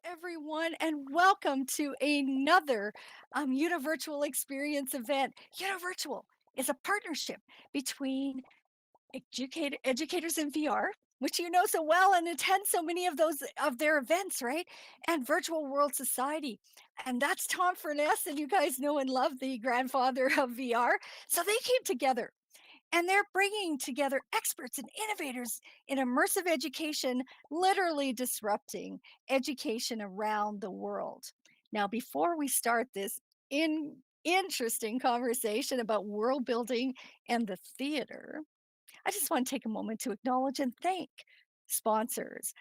everyone, and welcome to another Univirtual Experience event. Univirtual is a partnership between educators in VR, which you know so well and attend so many of those of their events, right? And Virtual World Society. And that's Tom Furness, and you guys know and love the grandfather of VR. So they came together and they're bringing together experts and innovators in immersive education, literally disrupting education around the world. Now, before we start this interesting conversation about world building and the theater, I just want to take a moment to acknowledge and thank sponsors.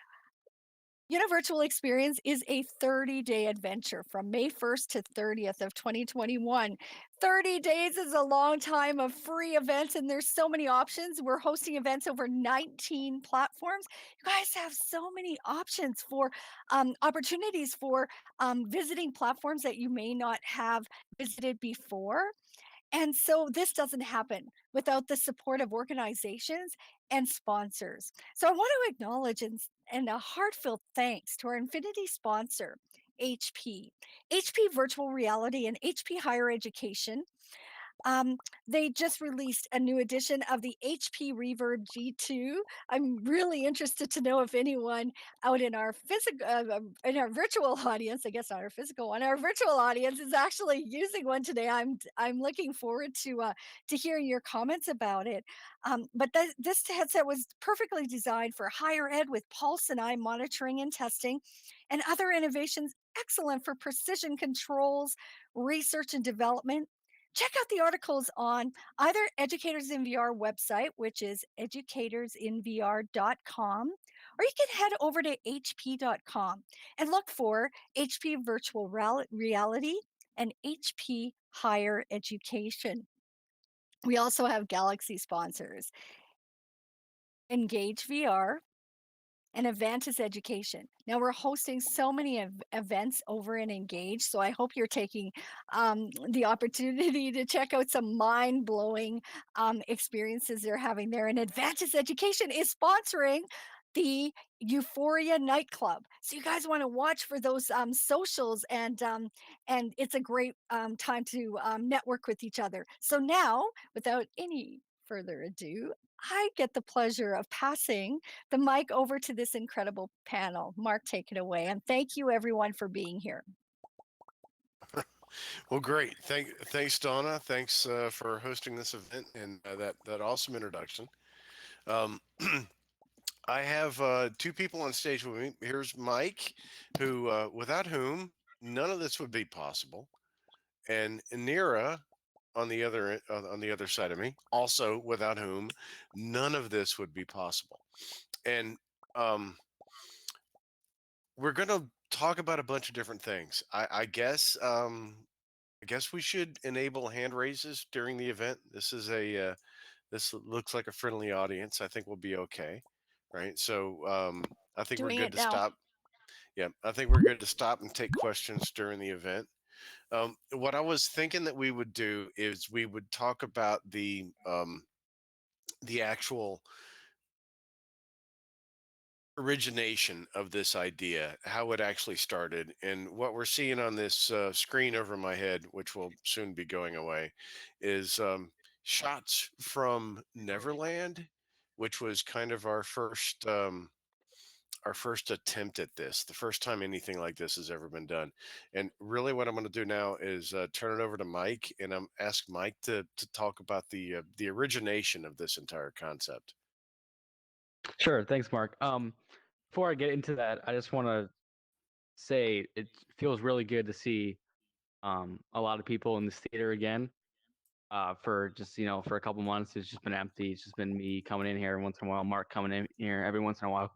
Univirtual Experience is a 30-day adventure from May 1st to 30th of 2021. 30 days is a long time of free events, and there's so many options. We're hosting events over 19 platforms. You guys have so many options for opportunities for visiting platforms that you may not have visited before. And so this doesn't happen without the support of organizations and sponsors. So I want to acknowledge and a heartfelt thanks to our Infinity sponsor, HP. HP Virtual Reality and HP Higher Education. They just released a new edition of the HP Reverb G2. I'm really interested to know if anyone out in our in our virtual audience, I guess not our physical one, our virtual audience is actually using one today. I'm looking forward to hearing your comments about it. But this headset was perfectly designed for higher ed with pulse and eye monitoring and testing, and other innovations excellent for precision controls, research and development. Check out the articles on either Educators in VR website, which is educatorsinvr.com, or you can head over to hp.com and look for HP Virtual Reality and HP Higher Education. We also have Galaxy sponsors, Engage VR, and Avantis Education. Now we're hosting so many events over in Engage, so I hope you're taking the opportunity to check out some mind-blowing experiences they're having there. And Avantis Education is sponsoring the Euphoria nightclub, so you guys want to watch for those socials, and it's a great time to network with each other. So now, without any further ado, I get the pleasure of passing the mic over to this incredible panel. Mark, take it away. And thank you, everyone, for being here. Well, great. Thanks, Donna. Thanks for hosting this event and that awesome introduction. Um, I have two people on stage with me. Here's Mike, who without whom none of this would be possible, and Nira on the other side of me, also without whom none of this would be possible. And um, we're going to talk about a bunch of different things. I guess we should enable hand raises during the event. This looks like a friendly audience. I think we'll be okay, right? So I think we're Doing good it to now. stop. Yeah, I think we're good to stop and take questions during the event. What I was thinking that we would do is we would talk about the actual origination of this idea, how it actually started, and what we're seeing on this screen over my head, which will soon be going away, is shots from Neverland, which was kind of our first attempt at this, the first time anything like this has ever been done. And really, what I'm going to do now is turn it over to Mike, and I'm ask Mike to talk about the origination of this entire concept. Sure. Thanks, Mark. Before I get into that, I just want to say it feels really good to see a lot of people in this theater again. For just for a couple months, it's just been empty. It's just been me coming in here every once in a while, Mark coming in here every once in a while,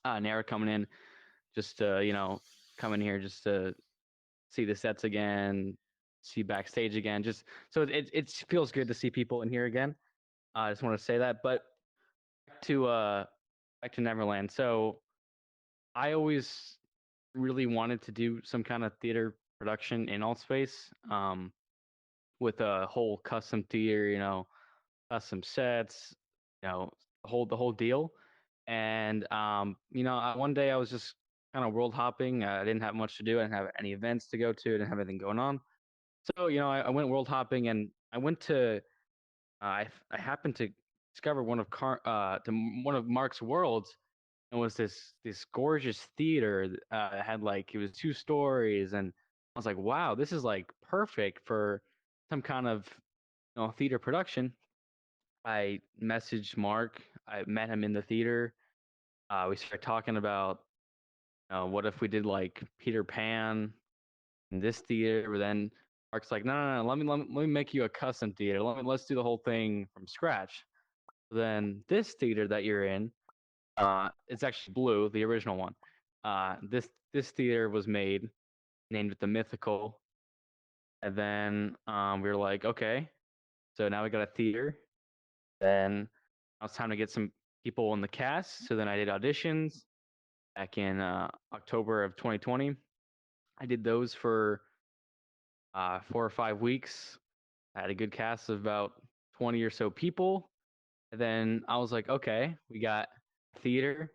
Nara coming in just to come in here just to see the sets again, see Backstage again. Just so it feels good to see people in here again. I just want to say that. But to back to Neverland. So I always really wanted to do some kind of theater production in Altspace, with a whole custom theater, custom sets, the whole deal. And one day I was just kind of world hopping. I didn't have much to do. I didn't have any events to go to. I didn't have anything going on. So I went world hopping, and I went to I happened to discover one of Mark's worlds, and was this gorgeous theater. It had like, it was 2 stories, and I was like, wow, this is like perfect for some kind of theater production. I messaged Mark. I met him in the theater. We started talking about what if we did like Peter Pan in this theater. But then Mark's like, no, no, no, let me make you a custom theater. Let's do the whole thing from scratch. Then this theater that you're in, it's actually blue, the original one. This theater was named it the Mythical, and then we were like, okay, so now we got a theater. Then now it's time to get some people in the cast. So then I did auditions back in October of 2020. I did those for 4 or 5 weeks. I had a good cast of about 20 or so people. And then I was like, okay, we got theater.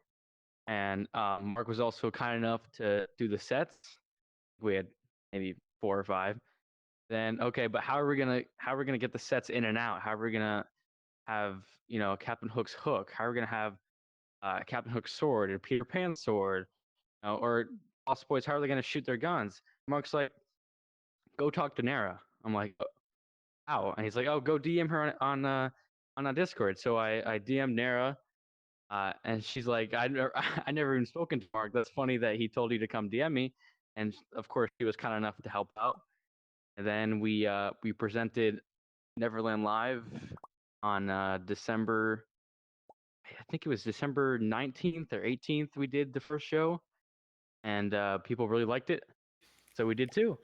And Mark was also kind enough to do the sets. We had maybe 4 or 5. Then okay, but how are we gonna get the sets in and out? How are we gonna have Captain Hook's hook? How are we gonna have Captain Hook's sword or Peter Pan's sword? Or Lost Boys? How are they gonna shoot their guns? Mark's like, go talk to Nara. I'm like, how? And he's like, oh, go DM her on a Discord. So I DM Nara, and she's like, I never even spoken to Mark. That's funny that he told you to come DM me. And of course, she was kind enough to help out. And then we presented Neverland live on December. I think it was December 19th or 18th. We did the first show, and people really liked it. So we did too.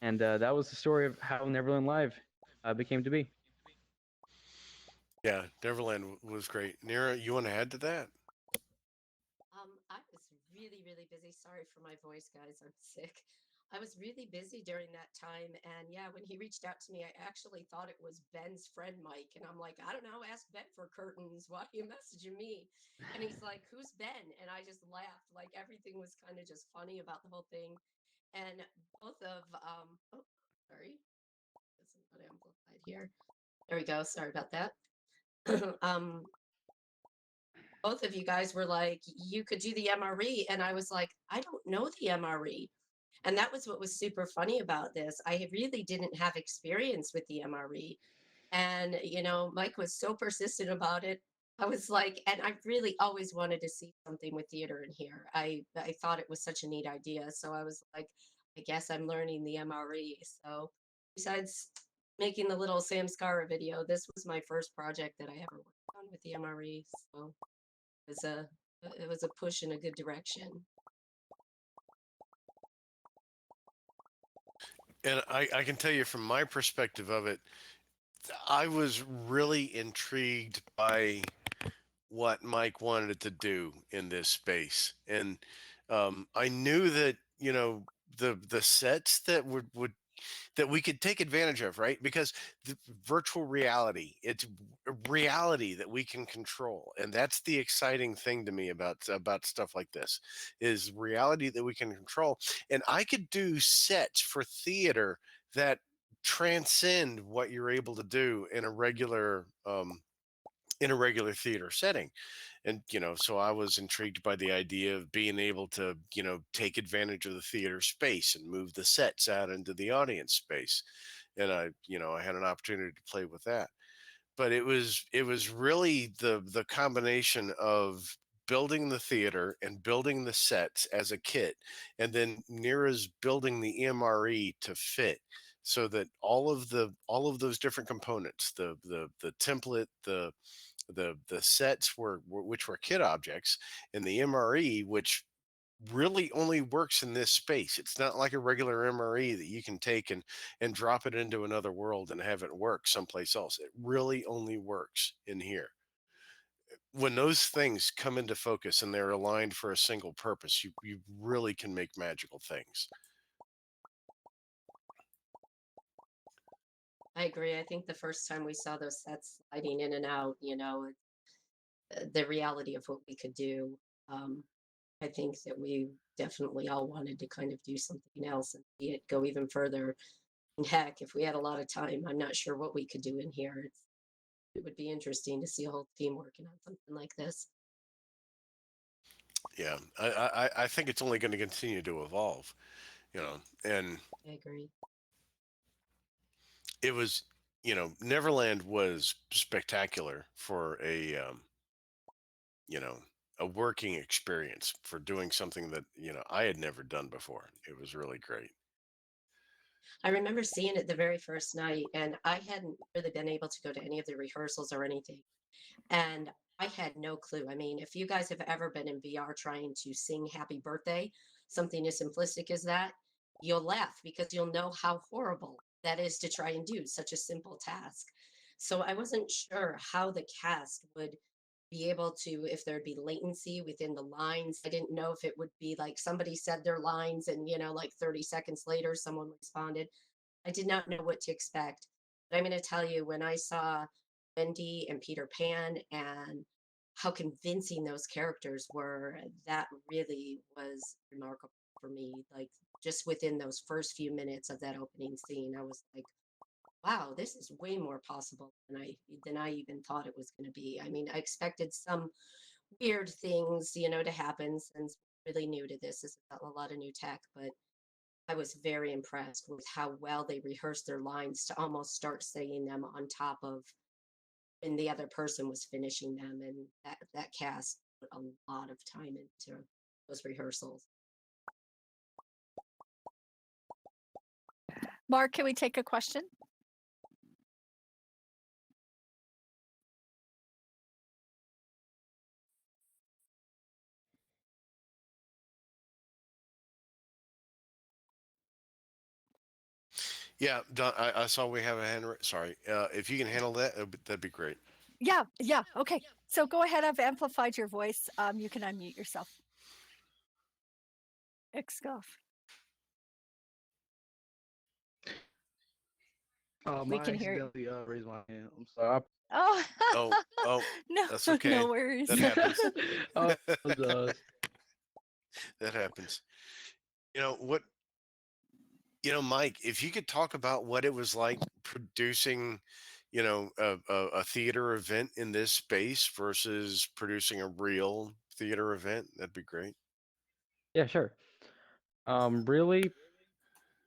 And that was the story of how Neverland Live became to be. Yeah, Neverland was great. Nira, you want to add to that? I was really, really busy. Sorry for my voice, guys. I'm sick. I was really busy during that time. And yeah, when he reached out to me, I actually thought it was Ben's friend, Mike. And I'm like, I don't know, ask Ben for curtains. Why are you messaging me? And he's like, who's Ben? And I just laughed. Like everything was kind of just funny about the whole thing. And both of, oh, sorry, it's not amplified here. There we go. Sorry about that. um, both of you guys were like, you could do the MRE. And I was like, I don't know the MRE. And that was what was super funny about this. I really didn't have experience with the MRE. And, Mike was so persistent about it. I was like, and I really always wanted to see something with theater in here. I thought it was such a neat idea. So I was like, I guess I'm learning the MRE. So besides making the little Sam Scara video, this was my first project that I ever worked on with the MRE. So was a it was a push in a good direction. And I can tell you from my perspective of it, I was really intrigued by what Mike wanted to do in this space. And I knew that, the sets that would that we could take advantage of, right? Because the virtual reality, it's reality that we can control, and that's the exciting thing to me about stuff like this, is reality that we can control. And I could do sets for theater that transcend what you're able to do in a regular theater setting. And so I was intrigued by the idea of being able to take advantage of the theater space and move the sets out into the audience space. And I had an opportunity to play with that. But it was really the combination of building the theater and building the sets as a kit, and then Nira's building the EMRE to fit, so that all of those different components, the template, the sets which were kit objects, and the MRE, which really only works in this space. It's not like a regular MRE that you can take and drop it into another world and have it work someplace else. It really only works in here. When those things come into focus and they're aligned for a single purpose, you really can make magical things. I agree. I think the first time we saw those sets sliding in and out, the reality of what we could do. Um, I think that we definitely all wanted to kind of do something else and see it go even further. And heck, if we had a lot of time, I'm not sure what we could do in here. It would be interesting to see a whole team working on something like this. Yeah, I think it's only going to continue to evolve, and I agree. it was, Neverland was spectacular for you know, a working experience for doing something that, I had never done before. It was really great. I remember seeing it the very first night, and I hadn't really been able to go to any of the rehearsals or anything. And I had no clue. I mean, if you guys have ever been in VR trying to sing happy birthday, something as simplistic as that, you'll laugh because you'll know how horrible that is to try and do such a simple task. So I wasn't sure how the cast would be able to, if there'd be latency within the lines. I didn't know if it would be like somebody said their lines and, like 30 seconds later, someone responded. I did not know what to expect. But I'm going to tell you, when I saw Wendy and Peter Pan and how convincing those characters were, that really was remarkable for me. Like, just within those first few minutes of that opening scene, I was like, wow, this is way more possible than I even thought it was going to be. I mean, I expected some weird things, to happen since we're really new to this. This is a lot of new tech, but I was very impressed with how well they rehearsed their lines to almost start saying them on top of when the other person was finishing them, and that cast put a lot of time into those rehearsals. Mark, can we take a question? Yeah, Don, I saw we have a hand. Sorry, if you can handle that, that'd be great. Yeah. Okay. So go ahead. I've amplified your voice. You can unmute yourself. Excove. We I can hear you. accidentally raised my hand. I'm sorry. Oh, Oh, no, that's okay. no worries. That happens. I apologize. That happens. You know what? Mike, if you could talk about what it was like producing, a theater event in this space versus producing a real theater event, that'd be great. Yeah, sure. Really,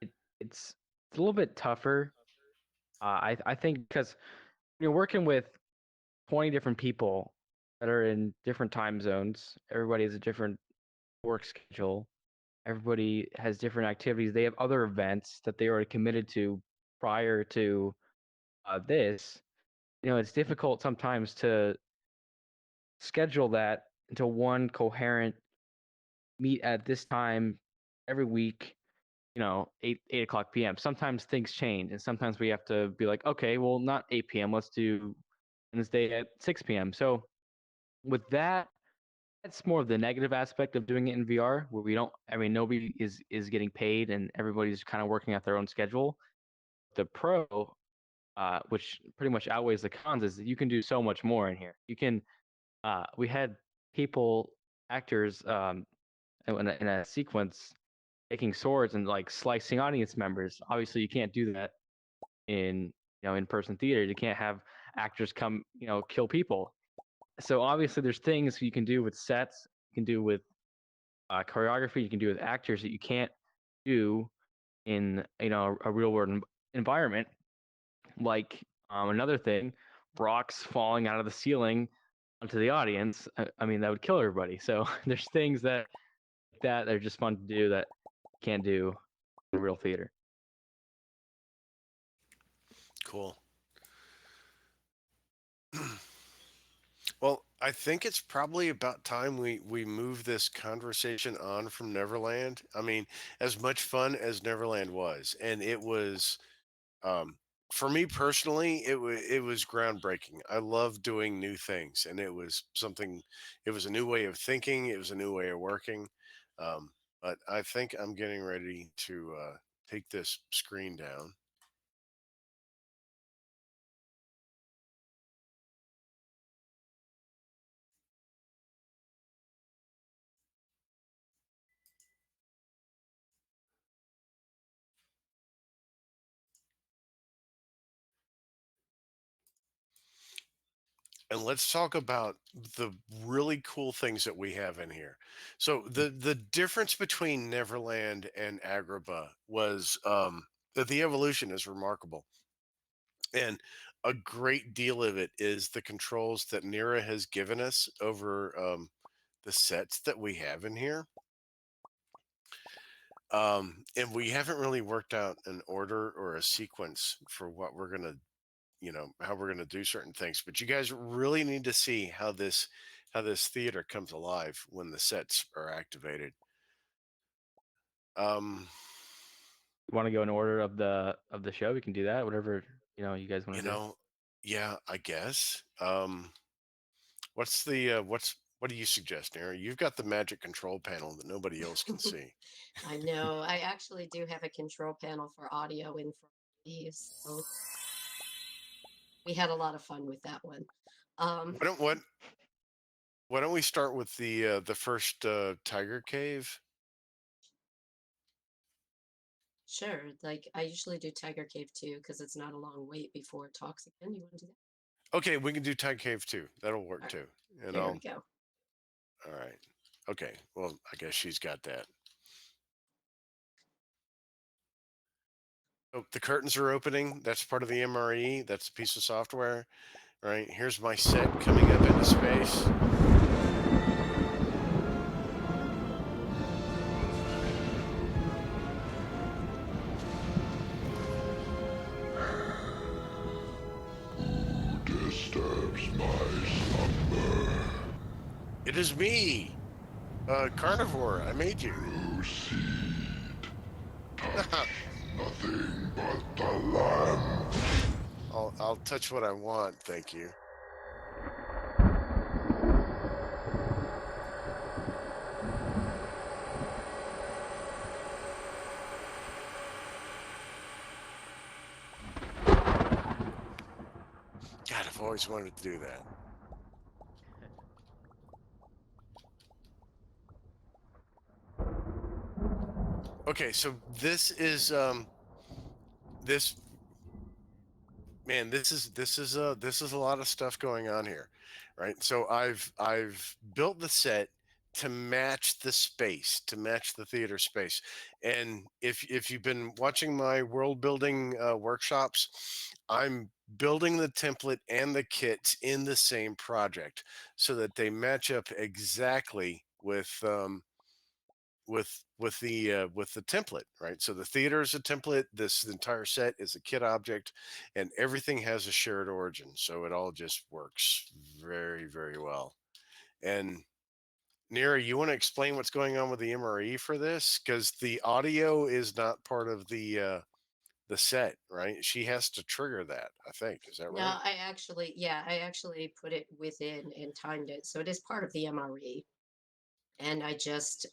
it, it's a little bit tougher. I think because you're working with 20 different people that are in different time zones. Everybody has a different work schedule. Everybody has different activities. They have other events that they already committed to prior to this. It's difficult sometimes to schedule that into one coherent meet at this time every week. 8 o'clock p.m. Sometimes things change, and sometimes we have to be like, okay, well, not 8 p.m. Let's do Wednesday at 6 p.m. So with that, that's more of the negative aspect of doing it in VR, where we don't. I mean, nobody is getting paid, and everybody's kind of working at their own schedule. The pro, which pretty much outweighs the cons, is that you can do so much more in here. You can. We had people, actors, in a sequence taking swords and like slicing audience members. Obviously, you can't do that in in-person theater. You can't have actors come kill people. So obviously, there's things you can do with sets, you can do with choreography, you can do with actors that you can't do in a real world environment. Like another thing, rocks falling out of the ceiling onto the audience. I mean, that would kill everybody. So there's things that are just fun to do that you can't do in real theater. Cool. Well, I think it's probably about time we move this conversation on from Neverland. I mean, as much fun as Neverland was, and it was, um, for me personally, it was groundbreaking. I love doing new things, and it was something. It was a new way of thinking. It was a new way of working. But I think I'm getting ready to take this screen down. and let's talk about the really cool things that we have in here. So the difference between Neverland and Agrabah was that the evolution is remarkable, and a great deal of it is the controls that Nira has given us over the sets that we have in here. And we haven't really worked out an order or a sequence for what we're gonna, how we're gonna do certain things. But you guys really need to see how this theater comes alive when the sets are activated. Um, You want to go in order of the show? We can do that. Whatever you guys want you to do. know, yeah, I guess. What do you suggest, Aaron? You've got the magic control panel that nobody else can see. I know. I actually do have a control panel for audio in front of me, so we had a lot of fun with that one. Why don't what Why don't we start with the first tiger cave? Sure. Like I usually do Tiger Cave too because it's not a long wait before it talks again. You want to do that? Okay, we can do tiger cave too. That'll work All too. right, And here I'll we go. All right. Okay. Well, I guess she's got that. Oh, the curtains are opening. That's part of the MRE. That's a piece of software. Right. Here's my set coming up into space. Disturbs my slumber. It is me, carnivore. I made you. Proceed. Touch nothing but the lamp. I'll touch what I want. Thank you. God, I've always wanted to do that. Okay, so this man, this is a lot of stuff going on here, right? So I've built the set to match the space, to match the theater space. And if you've been watching my world building workshops, I'm building the template and the kits in the same project so that they match up exactly with the template, right? So the theater is a template. This entire set is a kit object, and everything has a shared origin. So it all just works very, very well. And Nira, you want to explain what's going on with the MRE for this? Because the audio is not part of the set, right? She has to trigger that. I think is that No, right? I actually put it within and timed it. So it is part of the MRE. And I just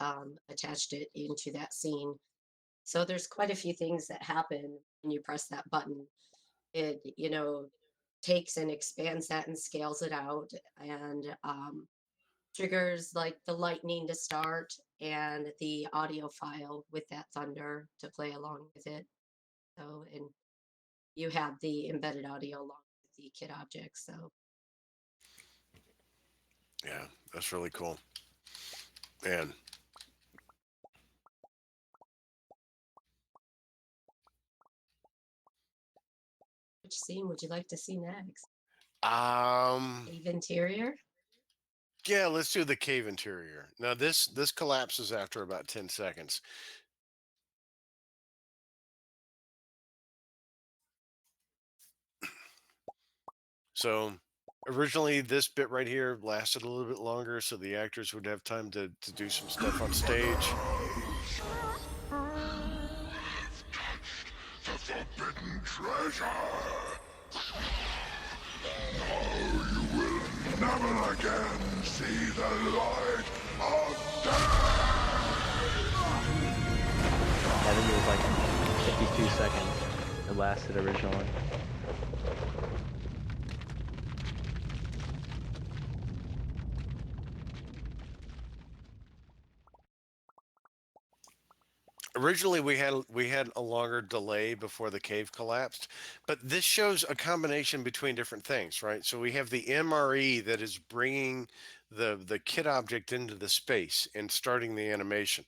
attached it into that scene. So there's quite a few things that happen when you press that button. It, takes and expands that and scales it out and triggers like the lightning to start and the audio file with that thunder to play along with it. So, and you have the embedded audio along with the kit object. So, Yeah, that's really cool. And which scene would you like to see next? um, Cave interior? yeah, let's do the cave interior. Now this collapses after about 10 seconds. So originally this bit right here lasted a little bit longer so the actors would have time to do some stuff on stage. The forbidden treasure. Now you will never again see the light of day. I think it was like 52 seconds. It lasted originally. Originally, we had a longer delay before the cave collapsed, but this shows a combination between different things, right? So we have the MRE that is bringing the kit object into the space and starting the animation,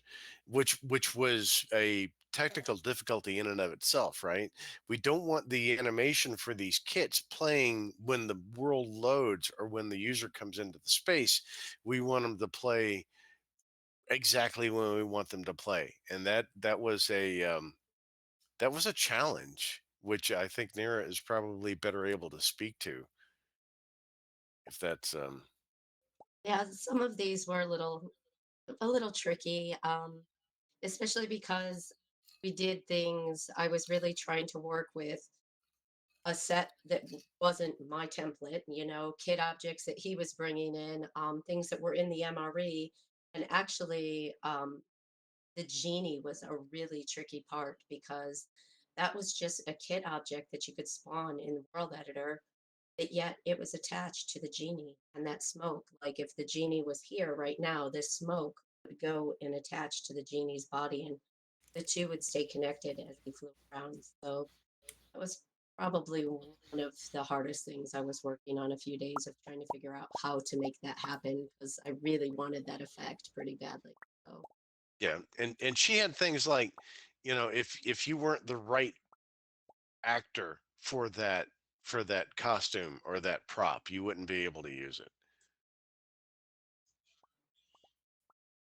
which was a technical difficulty in and of itself, right? We don't want the animation for these kits playing when the world loads or when the user comes into the space. We want them to play exactly when we want them to play, and that was a challenge, which I think Nira is probably better able to speak to, if that's Yeah, some of these were a little tricky, especially because we did things. I was really trying to work with a set that wasn't my template, kit objects that he was bringing in, things that were in the MRE. And actually, the genie was a really tricky part because that was just a kit object that you could spawn in the world editor, but yet it was attached to the genie. And that smoke, like if the genie was here right now, this smoke would go and attach to the genie's body, and the two would stay connected as he flew around. So that was probably one of the hardest things I was working on, a few days of trying to figure out how to make that happen because I really wanted that effect pretty badly. So yeah. And she had things like, if you weren't the right actor for that costume or that prop, you wouldn't be able to use it.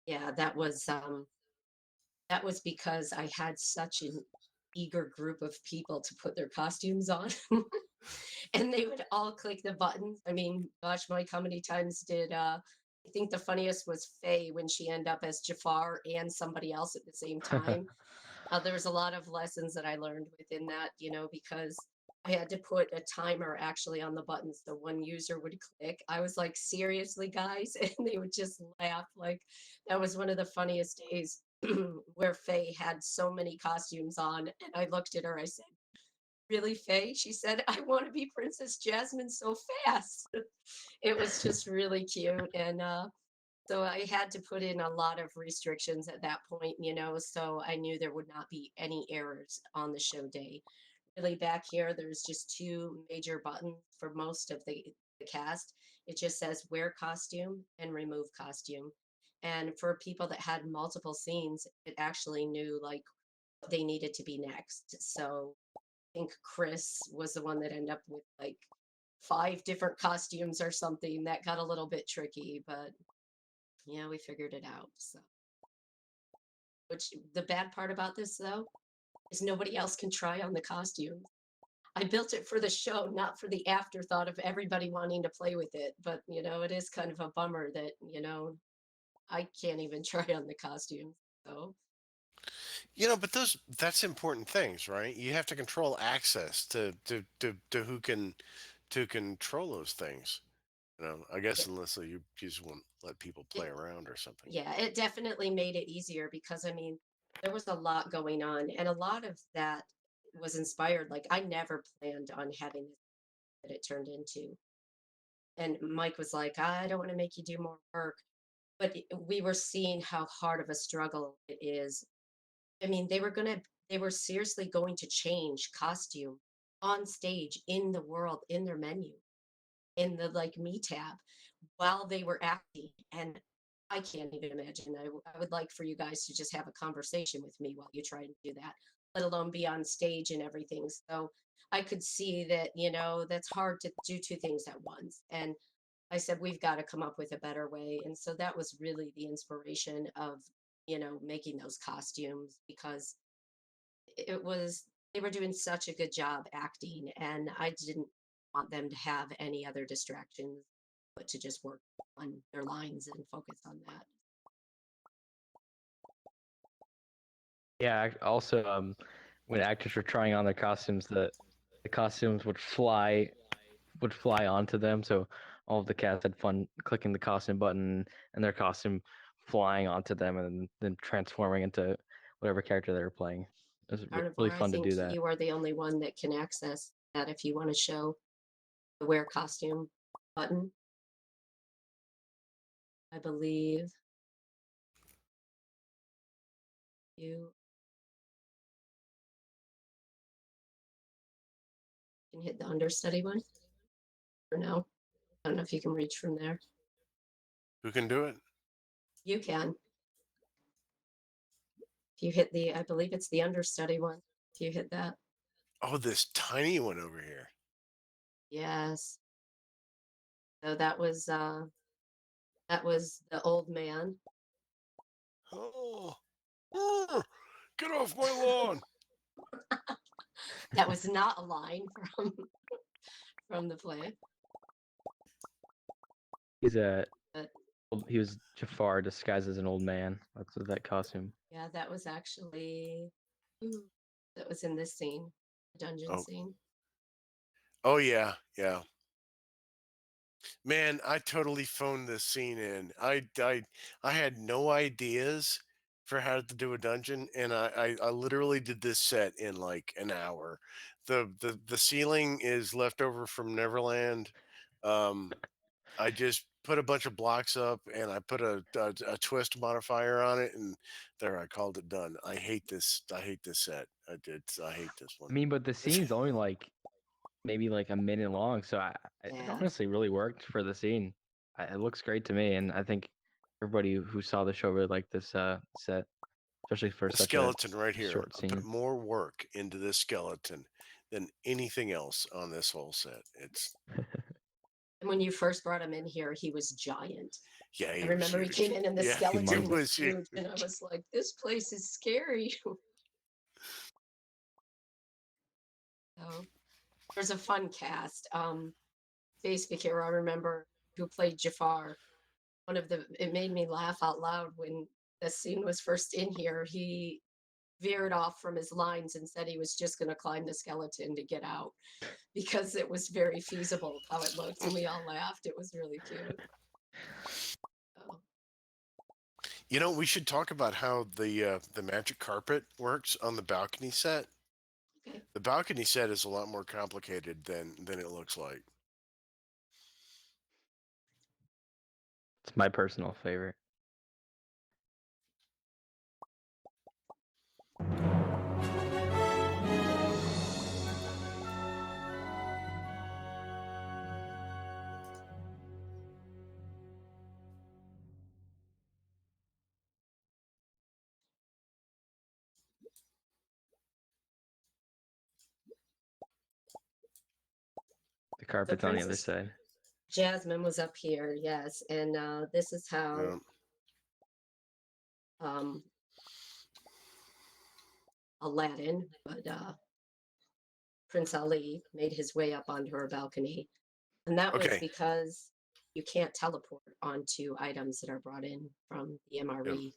yeah, that was because I had such an eager group of people to put their costumes on. And they would all click the buttons. I mean, gosh, Mike, how many times did I think the funniest was Faye when she ended up as Jafar and somebody else at the same time. There was a lot of lessons that I learned within that, because I had to put a timer actually on the buttons so one user would click. I was like, seriously, guys? And they would just laugh. Like, that was one of the funniest days where Faye had so many costumes on. And I looked at her, I said, really, Faye? She said, I want to be Princess Jasmine so fast. It was just really cute. And so I had to put in a lot of restrictions at that point, so I knew there would not be any errors on the show day. Really, back here, there's just two major buttons for most of the cast. It just says wear costume and remove costume. And for people that had multiple scenes, it actually knew like what they needed to be next. So I think Chris was the one that ended up with like five different costumes or something. That got a little bit tricky, but yeah, we figured it out. So, which the bad part about this though is nobody else can try on the costumes. I built it for the show, not for the afterthought of everybody wanting to play with it. But it is kind of a bummer that I can't even try on the costumes. So But that's important things, right? You have to control access to who can to control those things. I guess it, unless you just won't let people play it around or something. yeah, it definitely made it easier because I mean, there was a lot going on, and a lot of that was inspired. Like I never planned on having this that it turned into. And Mike was like, I don't want to make you do more work. But we were seeing how hard of a struggle it is. I mean, they were seriously going to change costume on stage in the world, in their menu, in the like me tab while they were acting. And I can't even imagine. I would like for you guys to just have a conversation with me while you try to do that, let alone be on stage and everything. So I could see that, that's hard to do two things at once. And I said, we've got to come up with a better way. And so that was really the inspiration of, making those costumes because it was, they were doing such a good job acting. And I didn't want them to have any other distractions, but to just work on their lines and focus on that. Yeah, also, when actors were trying on their costumes, the costumes would fly onto them. So all of the cast had fun clicking the costume button and their costume flying onto them and then transforming into whatever character they were playing. It was really Carnivore, I fun to think do that. you are the only one that can access that if you want to show the wear costume button. I believe you. Can you hit the understudy one? Or no? I don't know if you can reach from there. Who can do it? You can. If you hit the, I believe it's the understudy one. If you hit that. Oh, this tiny one over here. Yes. So that was the old man. Oh, get off my lawn. That was not a line from the play. He was Jafar disguised as an old man. That's what that costume. Yeah, that was actually that was in this scene, the dungeon scene. Oh yeah, yeah. Man, I totally phoned this scene in. I had no ideas for how to do a dungeon, and I literally did this set in like an hour. The ceiling is left over from Neverland. I just put a bunch of blocks up, and I put a twist modifier on it, and there, I called it done. I hate this. I hate this set. I hate this one. I mean, but the scene's only like maybe like a minute long, so it Yeah. honestly really worked for the scene. It looks great to me, and I think everybody who saw the show really liked this set, especially for The such skeleton a right here. short I scene. put more work into this skeleton than anything else on this whole set. It's And when you first brought him in here, he was giant. yeah. I remember he came in and the Yeah, skeleton he was was huge, and I was like, "This place is scary." So there's a fun cast. SpaceVR, I remember, who played Jafar. It made me laugh out loud when the scene was first in here. He veered off from his lines and said he was just going to climb the skeleton to get out because it was very feasible how it looked, and we all laughed. It was really cute. So, You know, we should talk about how the magic carpet works on the balcony set. okay. The balcony set is a lot more complicated than it looks like. It's my personal favorite. The carpet's on the other side. Jasmine was up here, yes, and this is how Aladdin, but Prince Ali made his way up onto her balcony, and that was Okay. because you can't teleport onto items that are brought in from the MRE.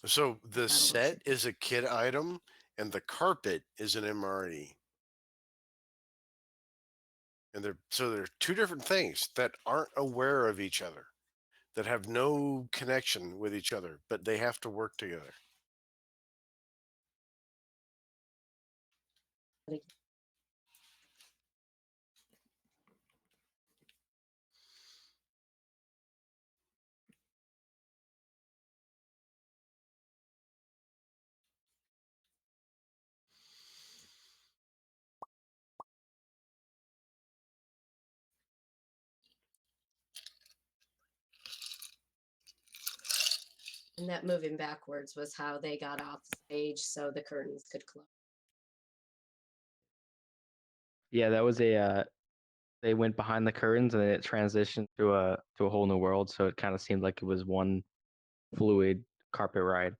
So the That'll set work. is a kit item, and the carpet is an MRE. And they're two different things that aren't aware of each other, that have no connection with each other, but they have to work together. And that moving backwards was how they got off stage so the curtains could close. Yeah, that was they went behind the curtains and it transitioned to a whole new world, so it kind of seemed like it was one fluid carpet ride.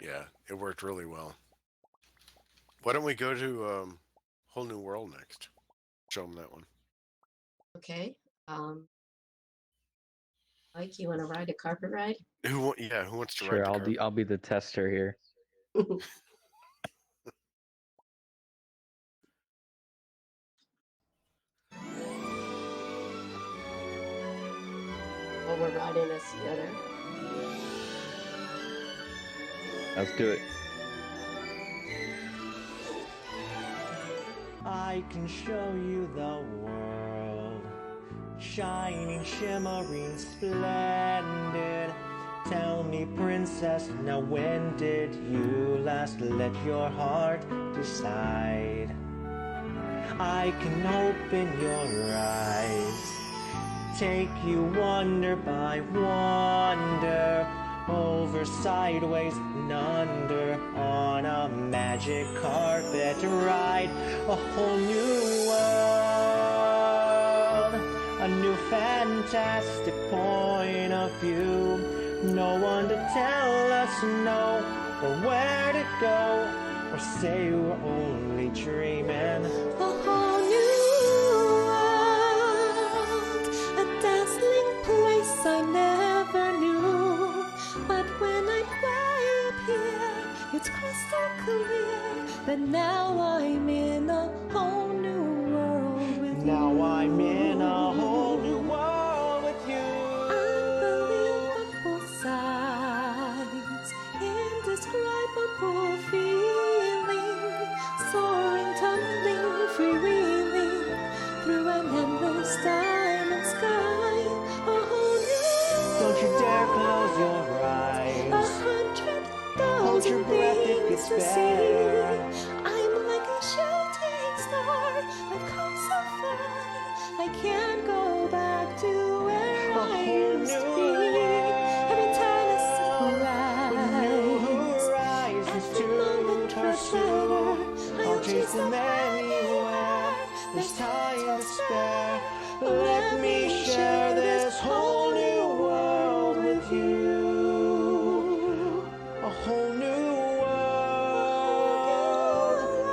Yeah, it worked really well. Why don't we go to Whole New World next? Show them that one. Okay. Mike, you want to ride a carpet ride? Who wants to ride Sure, the carpet? I'll be the tester here. Well, we're riding this together. Let's do it. I can show you the world, shining, shimmering, splendid. Tell me, princess, now when did you last let your heart decide? I can open your eyes, take you wonder by wonder, over, sideways, and under, on a magic carpet ride. A whole new world, a new fantastic point of view. No one to tell us no, or where to go, or say we're only dreaming. A whole new world, a dazzling place I never knew. But when I'm way up here, it's crystal clear that now I'm in a whole new world with you. Now I'm in a whole new world with you. Unbelievable sights, indescribable feeling, soaring, tumbling, freewheeling through an endless diamond sky. A whole new Don't you dare close your eyes. 100,000 Hold your breath, it things gets to see. better. I'm like a shooting star. I've come so far. I can't go back to where A I whole used to new be. Every time I New surprise, horizons every moment to gets better. pursue. I'll chase them anywhere. There's time to spare. Let me share this whole new world with you. A whole new world.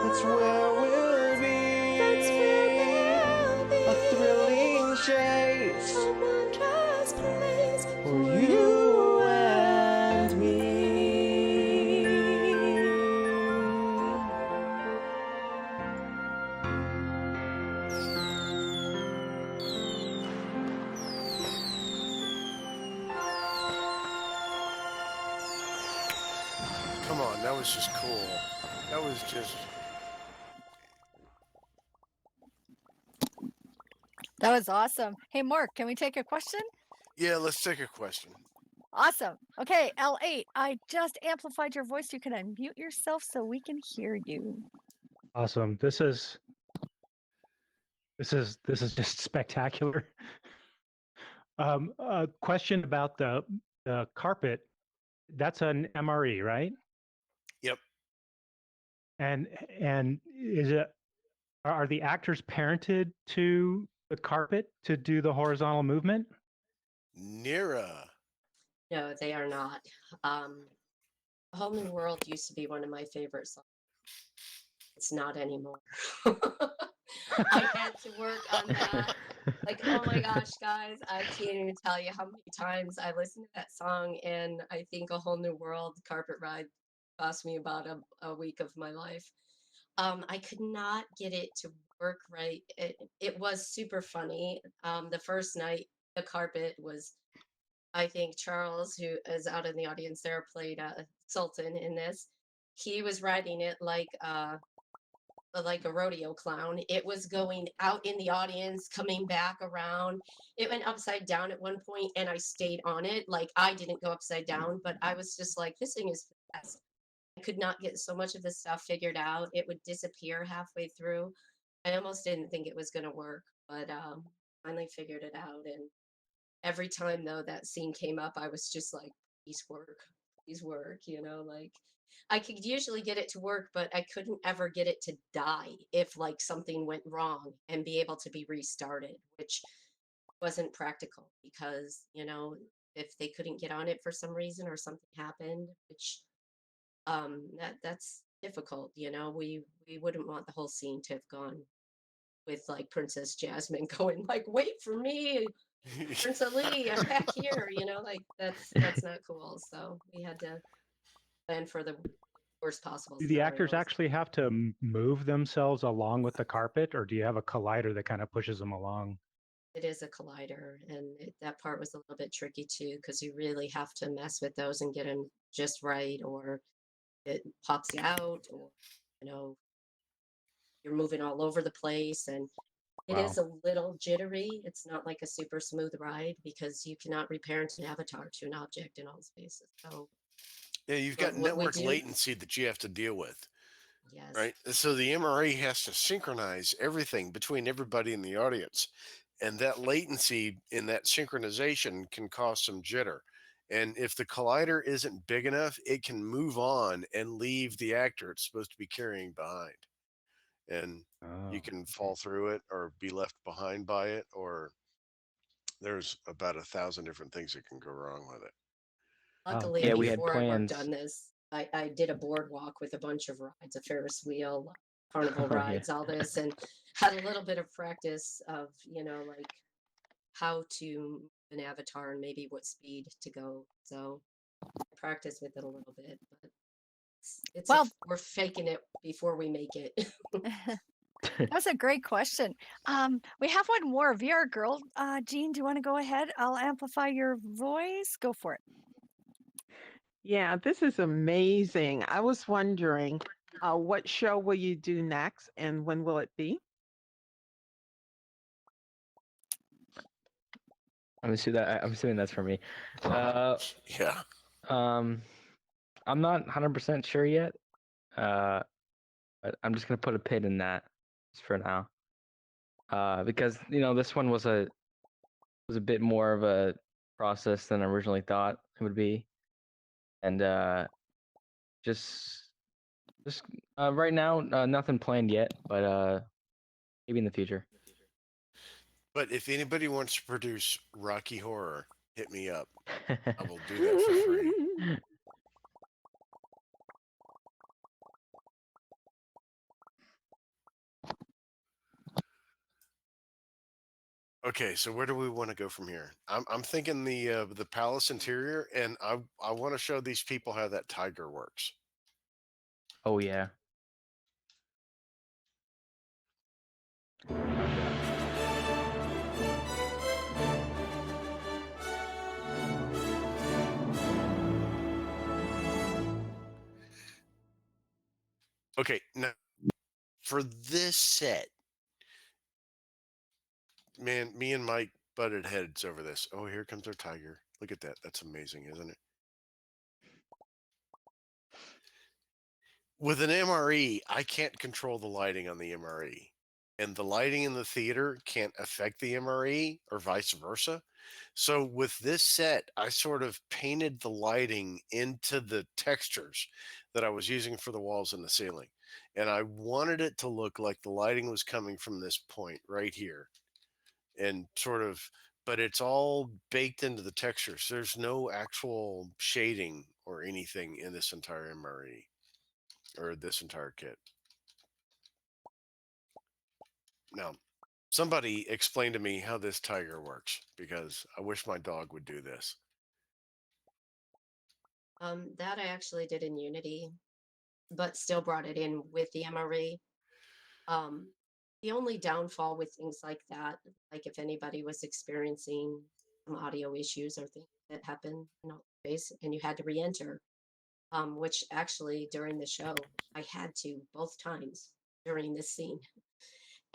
That's where we'll be. That's where we'll be. A thrilling chase A wondrous place for you and me. Come on, that was just cool. That was just That was awesome. Hey, Mark, can we take a question? yeah. Let's take a question. Awesome. Okay, L8, I just amplified your voice. You can unmute yourself so we can hear you. Awesome. This is just spectacular. A question about the carpet. That's an MRE, right? Yep. And is it are the actors parented to the carpet to do the horizontal movement? Nira. No, they are not. A Whole New World used to be one of my favorite songs. It's not anymore. I had to work on that. Like, oh my gosh, guys, I can't even tell you how many times I listened to that song, and I think A Whole New World Carpet Ride cost me about a week of my life. I could not get it to work right. It was super funny. The first night, the carpet was, I think Charles, who is out in the audience there, played Sultan in this. He was riding it like a rodeo clown. It was going out in the audience, coming back around. It went upside down at one point, and I stayed on it. Like, I didn't go upside down, but I was just like, this thing is fast. I could not get so much of this stuff figured out. It would disappear halfway through. I almost didn't think it was going to work, but finally figured it out. And every time though that scene came up, I was just like, please work, like I could usually get it to work, but I couldn't ever get it to die if like something went wrong and be able to be restarted, which wasn't practical because, if they couldn't get on it for some reason or something happened, which that's difficult, we wouldn't want the whole scene to have gone with like Princess Jasmine going like, wait for me, Prince Ali, I'm back here, like that's not cool. So we had to plan for the worst possible Do the actors scenarios. actually have to move themselves along with the carpet, or do you have a collider that kind of pushes them along? It is a collider, and that part was a little bit tricky too, because you really have to mess with those and get them just right, or it pops you out, or you're moving all over the place. And It Wow. is a little jittery. It's not like a super smooth ride because you cannot reparent an avatar to an object in all spaces. So, Yeah, you've but got what we network do, latency that you have to deal with, yes, right? So the MRE has to synchronize everything between everybody in the audience. And that latency in that synchronization can cause some jitter. And if the collider isn't big enough, it can move on and leave the actor it's supposed to be carrying behind. And Oh, you can fall through it or be left behind by it, or there's about 1,000 different things that can go wrong with it. wow. luckily, Yeah, we had before I worked plans. on this, I did a boardwalk with a bunch of rides, a Ferris wheel, carnival Oh yeah. rides, all this, and had a little bit of practice of, like how to move an avatar and maybe what speed to go. So I practice with it a little bit, but Well, we're faking it before we make it. that's a great question. We have one more. VR girl, Jean, do you want to go ahead? I'll amplify your voice. Go for it. Yeah, this is amazing. I was wondering, what show will you do next and when will it be? I'm assuming that's for me. Yeah. I'm not 100% sure yet. But I'm just gonna put a pin in that just for now. Because this one was a bit more of a process than I originally thought it would be, and just right now, nothing planned yet, but maybe in the future. But if anybody wants to produce Rocky Horror, hit me up. I will do that for free. Okay, so where do we want to go from here? I'm thinking the palace interior, and I want to show these people how that tiger works. Oh yeah. Okay, now for this set, man, me and Mike butted heads over this. Oh, here comes our tiger. Look at that. That's amazing, isn't it? With an MRE, I can't control the lighting on the MRE. And the lighting in the theater can't affect the MRE or vice versa. So with this set, I sort of painted the lighting into the textures that I was using for the walls and the ceiling. And I wanted it to look like the lighting was coming from this point right here. And sort of, but it's all baked into the textures. There's no actual shading or anything in this entire MRE or this entire kit. Now, somebody explain to me how this tiger works, because I wish my dog would do this. That I actually did in Unity, but still brought it in with the MRE. Um, the only downfall with things like that, like if anybody was experiencing some audio issues or things that happen in space and you had to re-enter, which actually during the show I had to both times during this scene.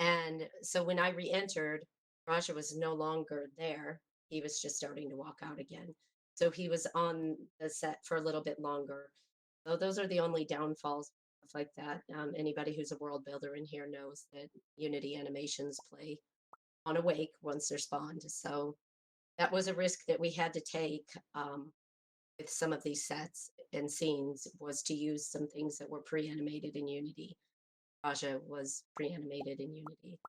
And so when I re-entered, Raja was no longer there. He was just starting to walk out again. So he was on the set for a little bit longer. So those are the only downfalls, stuff like that. Anybody who's a world builder in here knows that Unity animations play on awake once they're spawned. So that was a risk that we had to take with some of these sets and scenes, was to use some things that were pre-animated in Unity. Raja was pre-animated in Unity.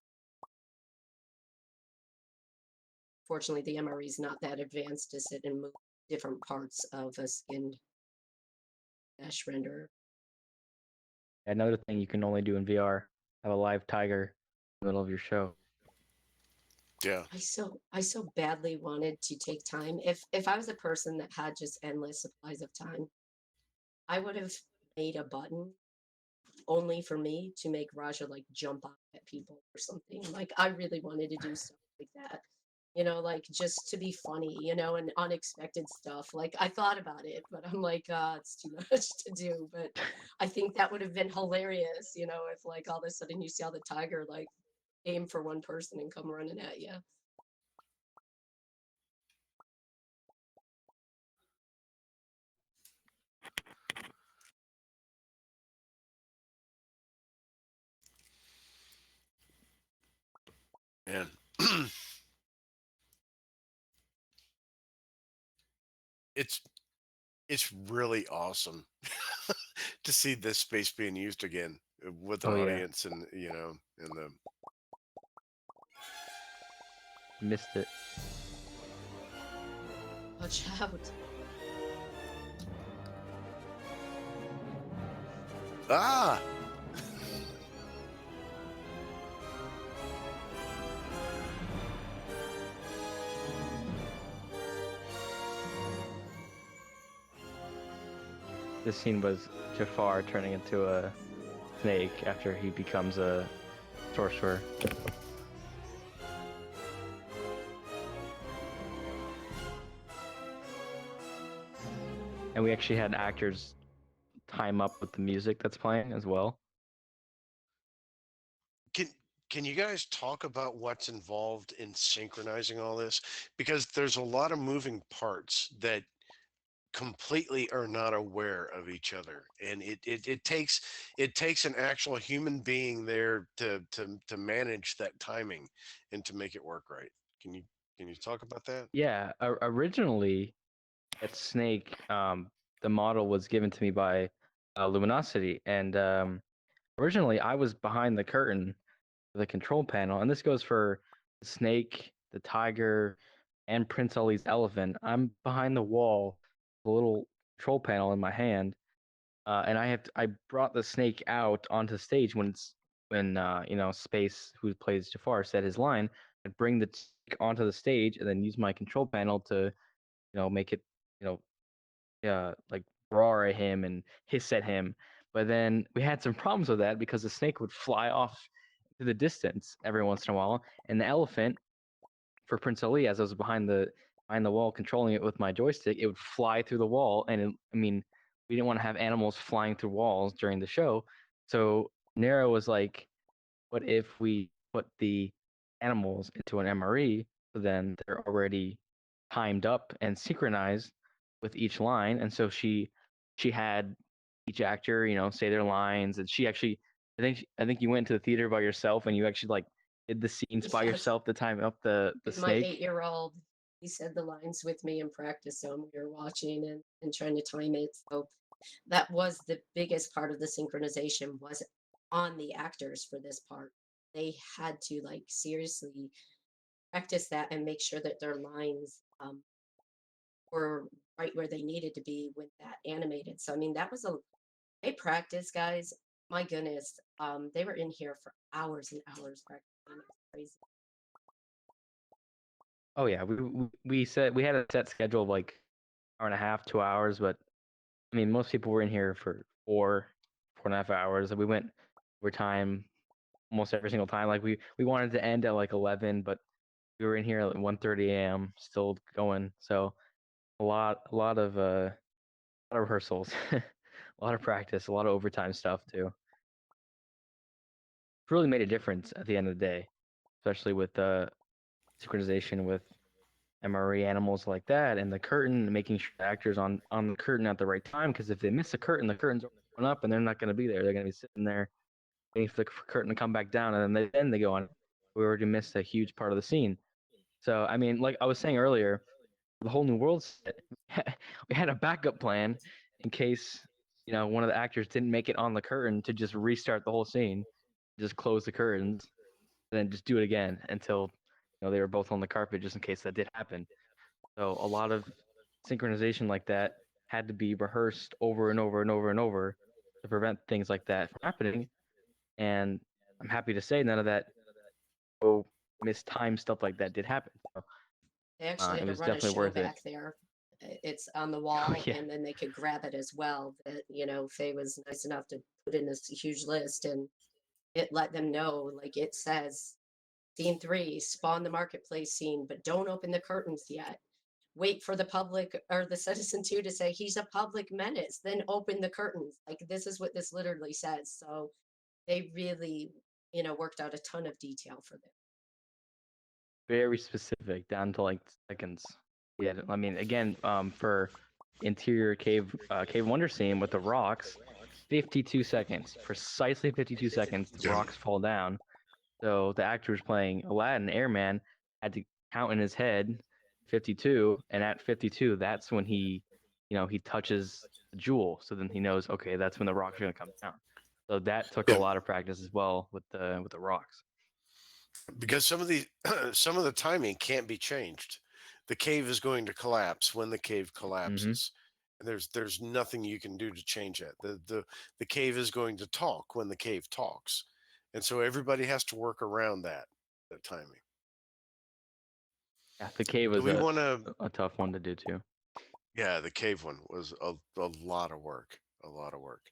Fortunately, the MRE is not that advanced to sit and move different parts of a skinned mesh render. Another thing you can only do in VR: have a live tiger in the middle of your show. Yeah. I so badly wanted to take time. If I was a person that had just endless supplies of time, I would have made a button only for me to make Raja like jump out at people or something. Like I really wanted to do stuff like that. Like just to be funny, and unexpected stuff. Like I thought about it, but I'm like, it's too much to do. But I think that would have been hilarious, if like all of a sudden you see how the tiger like aim for one person and come running at you. Man. It's really awesome to see this space being used again with an Oh yeah, audience, and in the missed it. Watch out. ah This scene was Jafar turning into a snake after he becomes a sorcerer. And we actually had actors time up with the music that's playing as well. can you guys talk about what's involved in synchronizing all this? Because there's a lot of moving parts that completely are not aware of each other, and it takes an actual human being there to manage that timing and to make it work right. Can you talk about that? Yeah, originally at Snake, the model was given to me by Luminosity, and originally I was behind the curtain the control panel, and this goes for the snake, the tiger, and Prince Ali's elephant. I'm behind the wall, the little control panel in my hand, and I brought the snake out onto stage when Space, who plays Jafar, said his line. I'd bring the snake onto the stage and then use my control panel to make it you know like roar at him and hiss at him. But then we had some problems with that because the snake would fly off to the distance every once in a while, and the elephant for Prince Ali, as I was behind the wall controlling it with my joystick, it would fly through the wall, and I mean, we didn't want to have animals flying through walls during the show, so Nero was like, what if we put the animals into an MRE, so then they're already timed up and synchronized with each line, and so she had each actor, say their lines, and she actually, I think you went to the theater by yourself, and you actually like did the scenes by Yes. yourself to time up the My snake. 8-year-old, he said the lines with me in practice, so we were watching and trying to time it. So that was the biggest part of the synchronization was on the actors for this part. They had to like seriously practice that and make sure that their lines were right where they needed to be with that animated. So I mean that was they practice, guys. My goodness, they were in here for hours and hours practicing. It was crazy. Oh yeah, we said we had a set schedule of like hour and a half, 2 hours, but I mean most people were in here for 4.5 hours, and we went overtime almost every single time. Like we wanted to end at like 11, but we were in here at 1:30 a.m. still going. So a lot of rehearsals, a lot of practice, a lot of overtime stuff too. It really made a difference at the end of the day, especially with synchronization with MRE animals like that, and the curtain, making sure the actors on the curtain at the right time. Because if they miss the curtain's going up, and they're not going to be there. They're going to be sitting there waiting for the curtain to come back down, and then they go on. We already missed a huge part of the scene. So I mean, like I was saying earlier, the whole new world set, we had a backup plan in case one of the actors didn't make it on the curtain, to just restart the whole scene, just close the curtains, and then just do it again until they were both on the carpet, just in case that did happen. So a lot of synchronization like that had to be rehearsed over and over and over and over to prevent things like that from happening. And I'm happy to say none of that mistime stuff like that did happen. So They actually it had to was run a definitely show worth it. back there. It's on the Oh wall, yeah. and then they could grab it as well. That Faye was nice enough to put in this huge list, and it let them know, like it says, scene 3, spawn the marketplace scene, but don't open the curtains yet. Wait for the public or the citizen 2 to say he's a public menace, then open the curtains. Like this is what this literally says. So they really worked out a ton of detail for them. Very specific, down to like seconds. Yeah, I mean, again, for interior cave wonder scene with the rocks, 52 seconds, precisely 52 seconds. The Yeah. rocks fall down. So the actor who's playing Aladdin, Airman, had to count in his head 52, and at 52, that's when he touches the jewel. So then he knows, okay, that's when the rocks are gonna come down. So that took a Yeah. lot of practice as well with the rocks. Because some of the some of the timing can't be changed. The cave is going to collapse when the cave collapses. And there's nothing you can do to change that. The cave is going to talk when the cave talks. And so everybody has to work around that timing. Yeah, the cave Do was we want to a tough one to do too. Yeah, the cave one was a lot of work. A lot of work.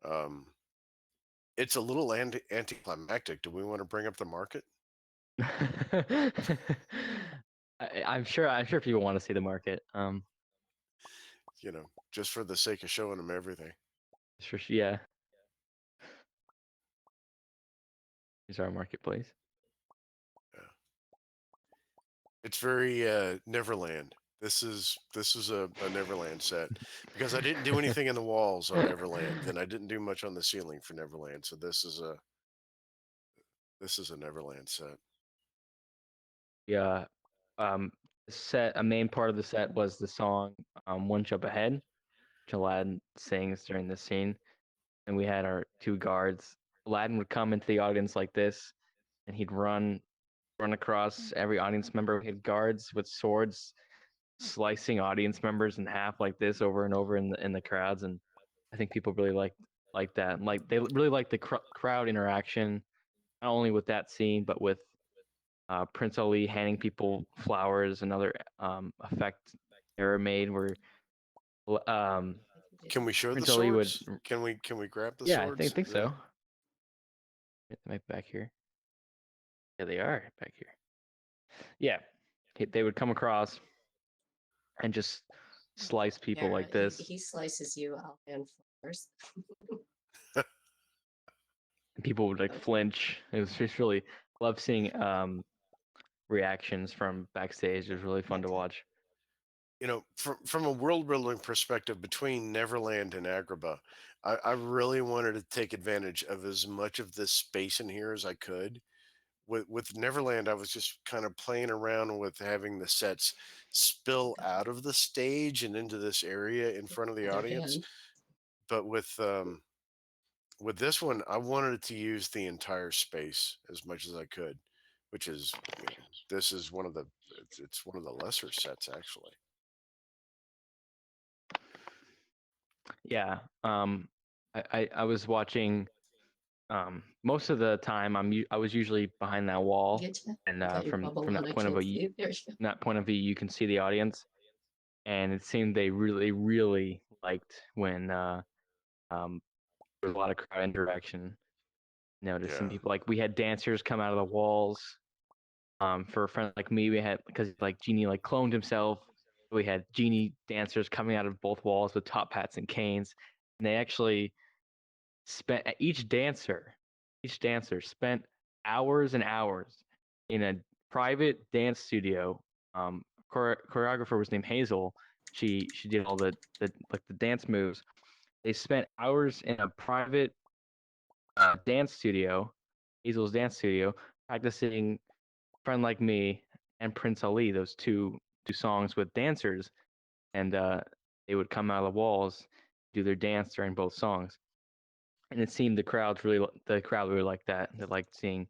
Um it's a little anticlimactic. Do we want to bring up the market? I'm sure people want to see the market. Just for the sake of showing them everything. Sure, yeah. Here's our marketplace. It's very Neverland. This is a Neverland set because I didn't do anything in the walls on Neverland, and I didn't do much on the ceiling for Neverland. So this is a Neverland set. Yeah. A main part of the set was the song One Jump Ahead, which Aladdin sings during this scene. And we had our two guards. Aladdin would come into the audience like this, and he'd run across every audience member. We had guards with swords slicing audience members in half like this over and over in the crowds, and I think people really like that. Like they really like the crowd interaction, not only with that scene but with Prince Ali handing people flowers. Another effect era made where Can we show Prince the Ali would. swords? Can we grab the Yeah, swords? I think so. Am I back here? Yeah, they are back here. Yeah, they would come across and just slice people like this. He slices you out and flowers. People would like flinch. It was just really love seeing reactions from backstage. It was really fun to watch. From a world building perspective between Neverland and Agrabah, I really wanted to take advantage of as much of this space in here as I could. With Neverland, I was just kind of playing around with having the sets spill out of the stage and into this area in front of the Other audience. hand. But with this one, I wanted to use the entire space as much as I could, which is this is it's one of the lesser sets actually. Yeah. I was watching. Most of the time, I was usually behind that wall, and from that point of view, you can see the audience, and it seemed they really liked when there was a lot of crowd interaction. Noticing people, like we had dancers come out of the walls. For a friend like me, we had, because like Genie like cloned himself. We had Genie dancers coming out of both walls with top hats and canes, and they actually spent each dancer spent hours and hours in a private dance studio. Choreographer was named Hazel. She did all the dance moves. They spent hours in a private dance studio, Hazel's dance studio, practicing "Friend Like Me" and Prince Ali, those two songs with dancers, and they would come out of the walls, do their dance during both songs. And it seemed the crowd really liked that. They liked seeing,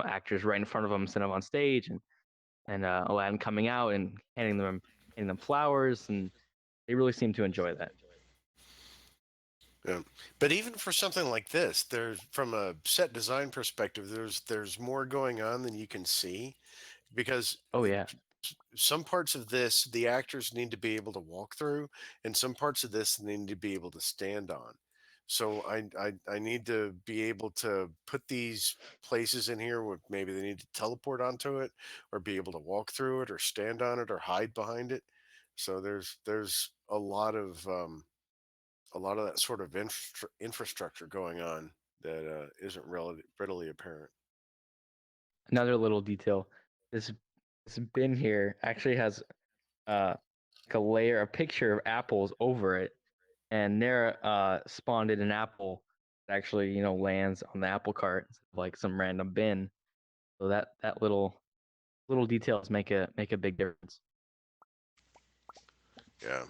actors right in front of them instead of on stage, and Aladdin coming out and handing them flowers, and they really seemed to enjoy that. Yeah. But even for something like this, there's from a set design perspective, there's more going on than you can see because Oh yeah. some parts of this the actors need to be able to walk through, and some parts of this they need to be able to stand on. So I need to be able to put these places in here where maybe they need to teleport onto it, or be able to walk through it, or stand on it, or hide behind it. So there's a lot of that sort of infrastructure going on that isn't readily apparent. Another little detail: this bin here actually has like a picture of apples over it, and Nara spawned in an apple that actually lands on the apple cart instead of like some random bin. So that little details make a big difference. Yeah.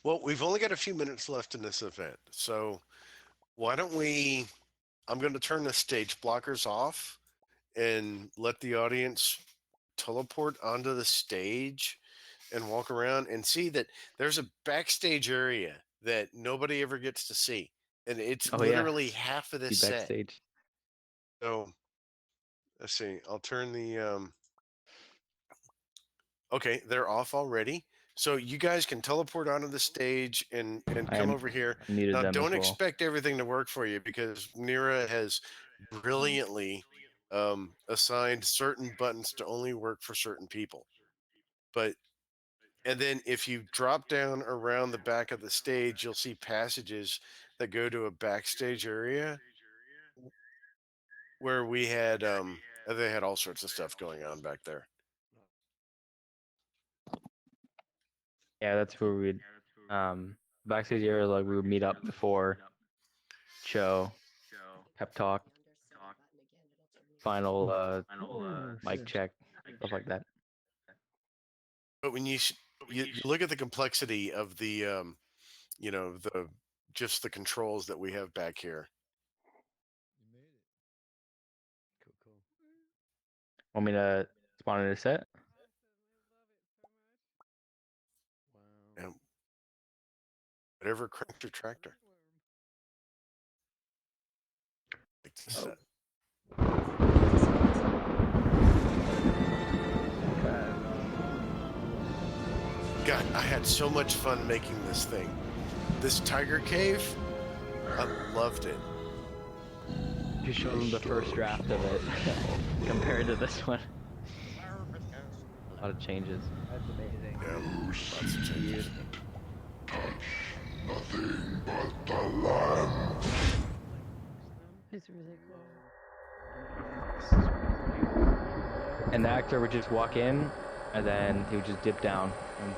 Well, we've only got a few minutes left in this event, so why don't I'm going to turn the stage blockers off and let the audience teleport onto the stage and walk around and see that there's a backstage area that nobody ever gets to see. And it's Oh yeah, literally half of see this set. backstage. So let's see. I'll turn the okay, they're off already. So you guys can teleport onto the stage and come over here. Muted Now, them as don't well. expect everything to work for you because Nira has brilliantly assigned certain buttons to only work for certain people. And then if you drop down around the back of the stage, you'll see passages that go to a backstage area where they had all sorts of stuff going on back there. Yeah, that's where we'd backstage area, like we would meet up before show, pep talk, final mic check, stuff like that. But when you look at the complexity of the just the controls that we have back here. Want me to spawn in a set? And whatever cranks your tractor. Like this set. God, I had so much fun making this thing. This tiger cave, I loved it. Just show them the first draft of it compared to this one. A lot of changes. That's amazing. Yeah, lots of changes. Nothing but the lamb. It's really cool. And the actor would just walk in, and then he would just dip down, and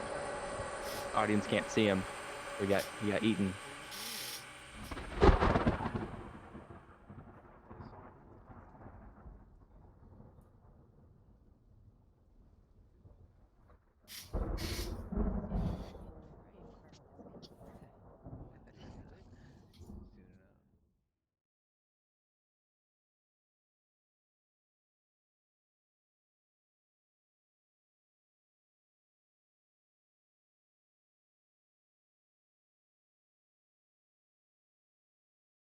audience can't see him. He got eaten.